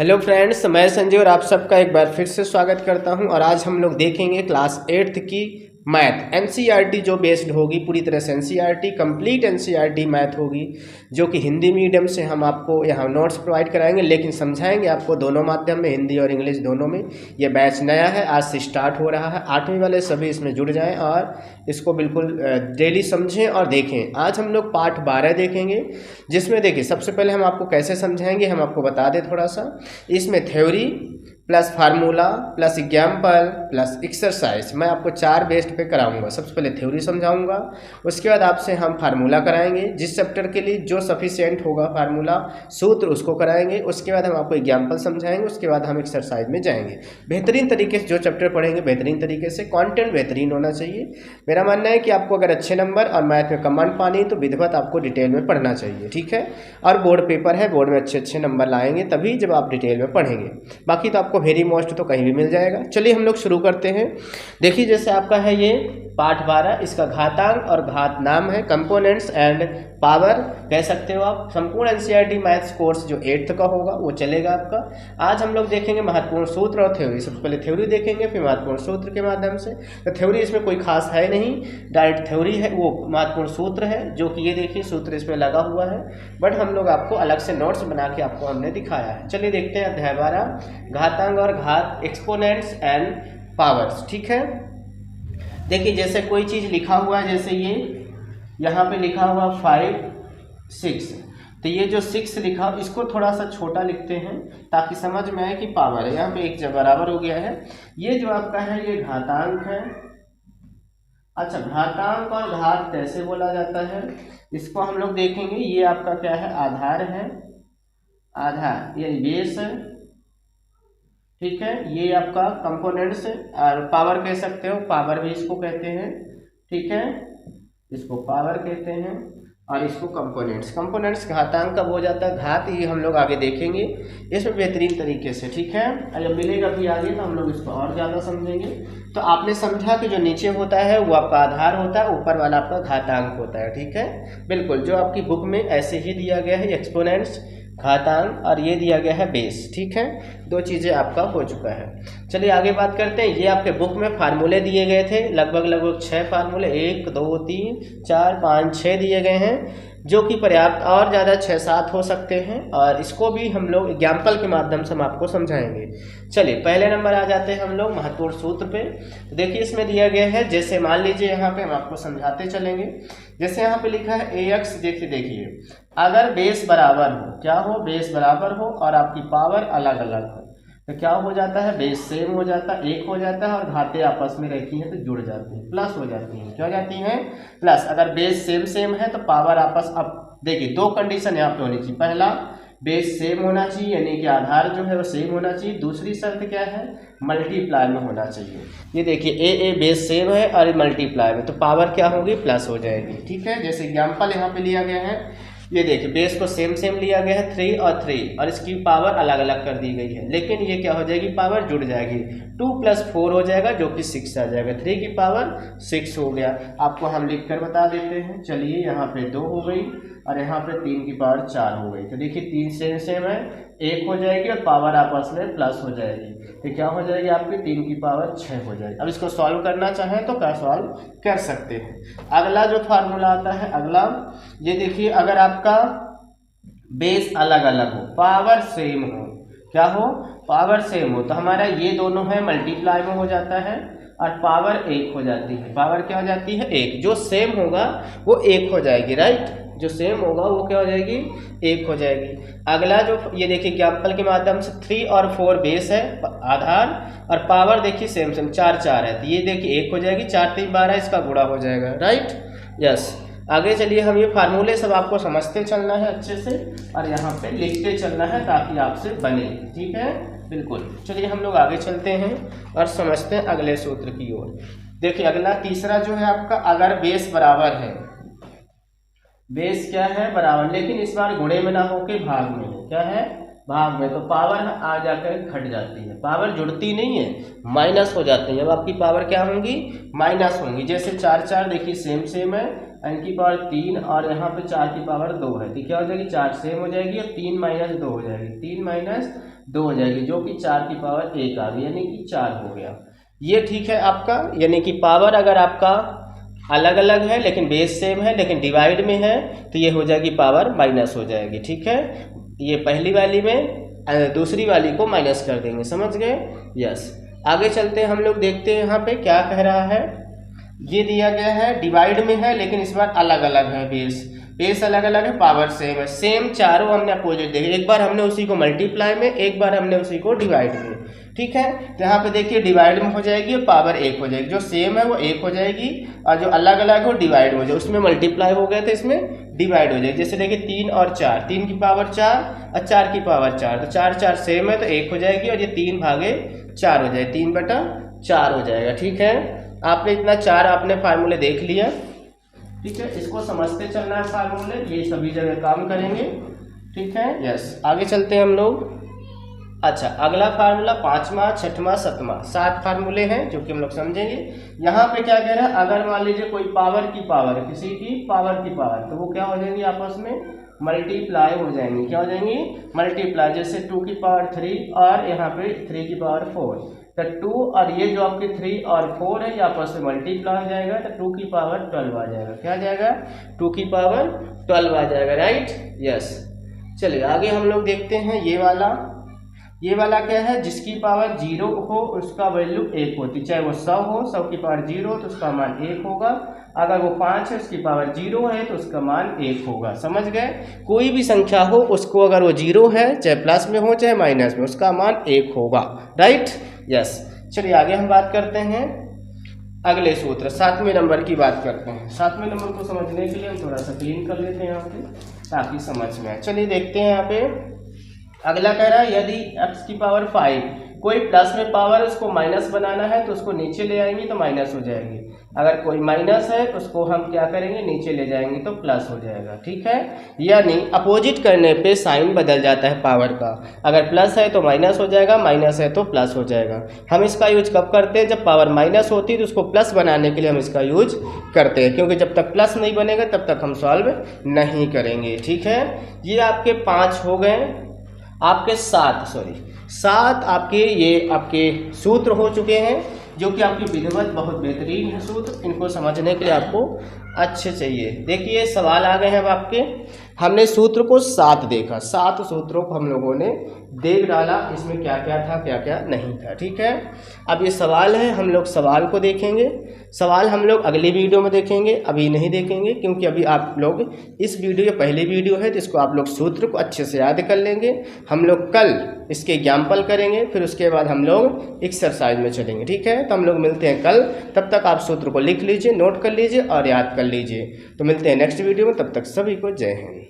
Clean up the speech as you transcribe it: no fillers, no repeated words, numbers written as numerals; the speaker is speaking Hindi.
हेलो फ्रेंड्स, मैं संजय और आप सबका एक बार फिर से स्वागत करता हूं। और आज हम लोग देखेंगे क्लास 8th की मैथ एनसीईआरटी जो बेस्ड होगी पूरी तरह से एनसीईआरटी कंप्लीट एनसीईआरटी मैथ होगी, जो कि हिंदी मीडियम से हम आपको यहाँ नोट्स प्रोवाइड कराएंगे, लेकिन समझाएंगे आपको दोनों माध्यम में, हिंदी और इंग्लिश दोनों में। ये बैच नया है, आज से स्टार्ट हो रहा है। 8वीं वाले सभी इसमें जुड़ जाएं और इसको बिल्कुल डेली समझें और देखें। आज हम लोग पार्ट 12 देखेंगे, जिसमें देखिए सबसे पहले हम आपको कैसे समझाएंगे हम आपको बता दें थोड़ा सा। इसमें theory plus formula plus example plus exercise मैं आपको 4 बेस्ड पे कराऊंगा। सबसे पहले थ्योरी समझाऊंगा, उसके बाद आपसे हम फार्मूला कराएंगे, जिस चैप्टर के लिए जो सफिशिएंट होगा फार्मूला सूत्र उसको कराएंगे। उसके बाद हम आपको एग्जाम्पल समझाएंगे, उसके बाद हम एक्सरसाइज में जाएंगे। बेहतरीन तरीके से जो चैप्टर पढ़ेंगे बेहतरीन तरीके से, कंटेंट बेहतरीन होना चाहिए। मेरा मानना है कि आपको अगर अच्छे नंबर और मैथ में कमांड पानी है तो विधिवत आपको डिटेल में पढ़ना चाहिए, ठीक है। और बोर्ड पेपर है, बोर्ड में अच्छे नंबर लाएंगे तभी जब आप डिटेल में पढ़ेंगे। बाकी तो आपको वेरी मोस्ट तो कहीं भी मिल जाएगा। चलिए हम लोग शुरू करते हैं। देखिए जैसे आपका है ये पाठ 12, इसका घातांक और घात नाम है, कंपोनेंट्स एंड पावर कह सकते हो आप। संपूर्ण एनसीईआरटी मैथ्स कोर्स जो 8th का होगा वो चलेगा आपका। आज हम लोग देखेंगे महत्वपूर्ण सूत्र और थ्योरी। सबसे पहले थ्योरी देखेंगे, फिर महत्वपूर्ण सूत्र के माध्यम से। तो थ्योरी इसमें कोई खास है नहीं, डायरेक्ट थ्योरी है, वो महत्वपूर्ण सूत्र है जो कि ये देखिए सूत्र इसमें लगा हुआ है, बट हम लोग आपको अलग से नोट्स बना के आपको हमने दिखाया है। चलिए देखते हैं अध्याय 12 घातांक और घात, एक्सपोनेंट्स एंड पावर्स, ठीक है। देखिए जैसे कोई चीज़ लिखा हुआ है, जैसे ये यहाँ पे लिखा हुआ 5 6, तो ये जो 6 लिखा इसको थोड़ा सा छोटा लिखते हैं ताकि समझ में आए कि पावर है। यहाँ पे 1 जब बराबर हो गया है। ये जो आपका है ये घातांक है। अच्छा, घातांक और घात कैसे बोला जाता है इसको हम लोग देखेंगे। ये आपका क्या है, आधार है, आधार ये बेस है, ठीक है। ये आपका कंपोनेंट्स और पावर कह सकते हो, पावर भी इसको कहते हैं, ठीक है। इसको पावर कहते हैं और इसको कंपोनेंट्स। कंपोनेंट्स घातांक कब हो जाता है, घात ये हम लोग आगे देखेंगे इसमें बेहतरीन तरीके से, ठीक है। और जब मिलेगा भी आगे तो हम लोग इसको और ज़्यादा समझेंगे। तो आपने समझा कि जो नीचे होता है वो आपका आधार होता है, ऊपर वाला आपका घातांक होता है, ठीक है। बिल्कुल जो आपकी बुक में ऐसे ही दिया गया है, एक्सपोनेंट्स घातांक और ये दिया गया है बेस, ठीक है। 2 चीज़ें आपका हो चुका है। चलिए आगे बात करते हैं। ये आपके बुक में फार्मूले दिए गए थे, लगभग 6 फार्मूले, 1 2 3 4 5 6 दिए गए हैं, जो कि पर्याप्त, और ज़्यादा 6-7 हो सकते हैं। और इसको भी हम लोग एग्जाम्पल के माध्यम से हम आपको समझाएंगे। चलिए पहले नंबर आ जाते हैं हम लोग महत्वपूर्ण सूत्र पे। तो देखिए इसमें दिया गया है, जैसे मान लीजिए यहाँ पे हम आपको समझाते चलेंगे। जैसे यहाँ पे लिखा है AX, देखिए अगर बेस बराबर हो, क्या हो, बेस बराबर हो और आपकी पावर अलग अलग हो तो क्या हो जाता है, बेस सेम हो जाता है, 1 हो जाता है, और घातें आपस में रहती हैं तो जुड़ जाती हैं, प्लस हो जाती हैं। क्या हो जाती हैं, प्लस। अगर बेस सेम है तो पावर आपस, अब देखिए 2 कंडीशन यहाँ पे होनी चाहिए। पहला, बेस सेम होना चाहिए, यानी कि आधार जो है वो सेम होना चाहिए। दूसरी शर्त क्या है, मल्टीप्लाई में होना चाहिए। ये देखिए ए बेस सेम है और मल्टीप्लाई में, तो पावर क्या होगी, प्लस हो जाएगी, ठीक है। जैसे एग्जाम्पल यहाँ पे लिया गया है, ये देखिए बेस को सेम लिया गया है 3 और 3, और इसकी पावर अलग अलग कर दी गई है, लेकिन ये क्या हो जाएगी, पावर जुड़ जाएगी। 2 + 4 हो जाएगा जो कि 6 आ जाएगा। 3 की पावर 6 हो गया। आपको हम लिख कर बता देते हैं। चलिए यहाँ पे 2 हो गई और यहाँ पे 3 की पावर 4 हो गई। तो देखिए 3 सेम है, 1 हो जाएगी और पावर आपस में प्लस हो जाएगी, तो क्या हो जाएगी आपकी 3 की पावर 6 हो जाएगी। अब इसको सॉल्व करना चाहें तो क्या सॉल्व कर सकते हैं। अगला जो फार्मूला आता है, अगला ये देखिए, अगर आपका बेस अलग अलग हो, पावर सेम हो, क्या हो, पावर सेम हो, तो हमारा ये दोनों है मल्टीप्लाई में हो जाता है और पावर 1 हो जाती है। पावर क्या हो जाती है, 1। जो सेम होगा वो 1 हो जाएगी, राइट। जो सेम होगा वो क्या हो जाएगी, 1 हो जाएगी। अगला जो ये देखिए एग्जाम्पल के माध्यम से 3 और 4 बेस है, आधार, और पावर देखिए सेम 4 है, तो ये देखिए 1 हो जाएगी। 4 3 12, इसका गुणा हो जाएगा, राइट, यस। आगे चलिए, हम ये फार्मूले सब आपको समझते चलना है अच्छे से और यहाँ पे लिखते चलना है ताकि आपसे बने, ठीक है, बिल्कुल। चलिए हम लोग आगे चलते हैं और समझते हैं अगले सूत्र की ओर। देखिए अगला तीसरा जो है आपका, अगर बेस बराबर है, बेस क्या है, बराबर, लेकिन इस बार गुणे में ना होके भाग में है, क्या है, भाग में, तो पावर आ जाकर घट जाती है, पावर जुड़ती नहीं है, माइनस हो जाती है। जब आपकी पावर क्या होंगी, माइनस होंगी। जैसे 4 4 देखिए सेम है, n की पावर 3 और यहाँ पे 4 की पावर 2 है, तो क्या हो जाएगी 4 सेम हो जाएगी और 3 माइनस 2 हो जाएगी, 3 माइनस 2 हो जाएगी, जो कि 4 की पावर 1 आ गई, यानी कि 4 हो गया। ये ठीक है आपका, यानी कि पावर अगर आपका अलग अलग है लेकिन बेस सेम है लेकिन डिवाइड में है तो ये हो जाएगी पावर माइनस हो जाएगी। ठीक है, ये पहली वाली में दूसरी वाली को माइनस कर देंगे, समझ गए। यस, आगे चलते हैं, हम लोग देखते हैं यहाँ पे क्या कह रहा है। ये दिया गया है डिवाइड में है लेकिन इस बार अलग अलग है, बेस अलग अलग है, पावर सेम है। सेम चारों हमने अपोजिट देखे, एक बार हमने उसी को मल्टीप्लाई में, एक बार हमने उसी को डिवाइड में। ठीक है, तो यहाँ पे देखिए डिवाइड में हो जाएगी और पावर 1 हो जाएगी, जो सेम है वो 1 हो जाएगी और जो अलग अलग हो डिवाइड हो जाएगी, उसमें मल्टीप्लाई हो गया था इसमें डिवाइड हो जाएगी। जैसे देखिए 3 और 4, 3 की पावर 4 और 4 की पावर 4, तो 4 4 सेम है तो 1 हो जाएगी और ये 3 भागे 4 हो जाएगी, 3/4 हो जाएगा। ठीक है, आपने इतना 4 आपने फार्मूले देख लिया। ठीक है, इसको समझते चलना है फार्मूले, ये सभी जगह काम करेंगे। ठीक है, यस, आगे चलते हैं हम लोग। अच्छा, अगला फार्मूला 5वां, 6वां, 7वां, 7 फार्मूले हैं जो कि हम लोग समझेंगे। यहाँ पे क्या कह रहा है, अगर मान लीजिए कोई पावर की पावर, किसी की पावर की पावर, तो वो क्या हो जाएंगी आपस में मल्टीप्लाई हो जाएंगी। क्या हो जाएंगी, मल्टीप्लाई। जैसे 2 की पावर 3 और यहाँ पे 3 की पावर 4, तो 2 और ये जो आपके 3 और 4 है ये आपस में मल्टीप्लाई हो जाएगा, तो 2 की पावर 12 आ जाएगा। क्या आ जाएगा, 2 की पावर 12 आ जाएगा, राइट। यस, चलिए आगे हम लोग देखते हैं। ये वाला क्या है, जिसकी पावर 0 हो उसका वैल्यू 1 होती, चाहे वो 100 हो, 100 की पावर 0 तो उसका मान 1 होगा। अगर वो 5 है, उसकी पावर 0 है तो उसका मान 1 होगा। समझ गए, कोई भी संख्या हो उसको अगर वो 0 है, चाहे प्लस में हो चाहे माइनस में, उसका मान 1 होगा, राइट। यस, चलिए आगे हम बात करते हैं अगले सूत्र 7वें नंबर की बात करते हैं। 7वें नंबर को समझने के लिए हम थोड़ा सा क्लीन कर लेते हैं यहाँ पे ताकि समझ में आए। चलिए देखते हैं यहाँ पे अगला कह रहा है, यदि x की पावर 5 कोई प्लस में पावर उसको माइनस बनाना है तो उसको नीचे ले आएंगे तो माइनस हो जाएगी। अगर कोई माइनस है उसको हम क्या करेंगे, नीचे ले जाएंगे तो प्लस हो जाएगा। ठीक है, यानी अपोजिट करने पे साइन बदल जाता है पावर का। अगर प्लस है तो माइनस हो जाएगा, माइनस है तो प्लस हो जाएगा। हम इसका यूज कब करते हैं, जब पावर माइनस होती है तो उसको प्लस बनाने के लिए हम इसका यूज करते हैं, क्योंकि जब तक प्लस नहीं बनेगा तब तक हम सॉल्व नहीं करेंगे। ठीक है, ये आपके 5 हो गए, आपके 7 आपके ये आपके सूत्र हो चुके हैं, जो कि आपकी विधिवत बहुत बेहतरीन है सूत्र। इनको समझने के लिए आपको अच्छे चाहिए। देखिए सवाल आ गए हैं अब आपके, हमने सूत्र को 7 देखा, 7 सूत्रों को हम लोगों ने देख डाला, इसमें क्या क्या था क्या क्या नहीं था। ठीक है, अब ये सवाल है, हम लोग सवाल को देखेंगे। सवाल हम लोग अगली वीडियो में देखेंगे, अभी नहीं देखेंगे, क्योंकि अभी आप लोग इस वीडियो ये पहली वीडियो है तो इसको आप लोग सूत्र को अच्छे से याद कर लेंगे। हम लोग कल इसके एग्जाम्पल करेंगे, फिर उसके बाद हम लोग एक्सरसाइज में चलेंगे। ठीक है, तो हम लोग मिलते हैं कल, तब तक आप सूत्र को लिख लीजिए, नोट कर लीजिए और याद कर लीजिए। तो मिलते हैं नेक्स्ट वीडियो में, तब तक सभी को जय हिंद।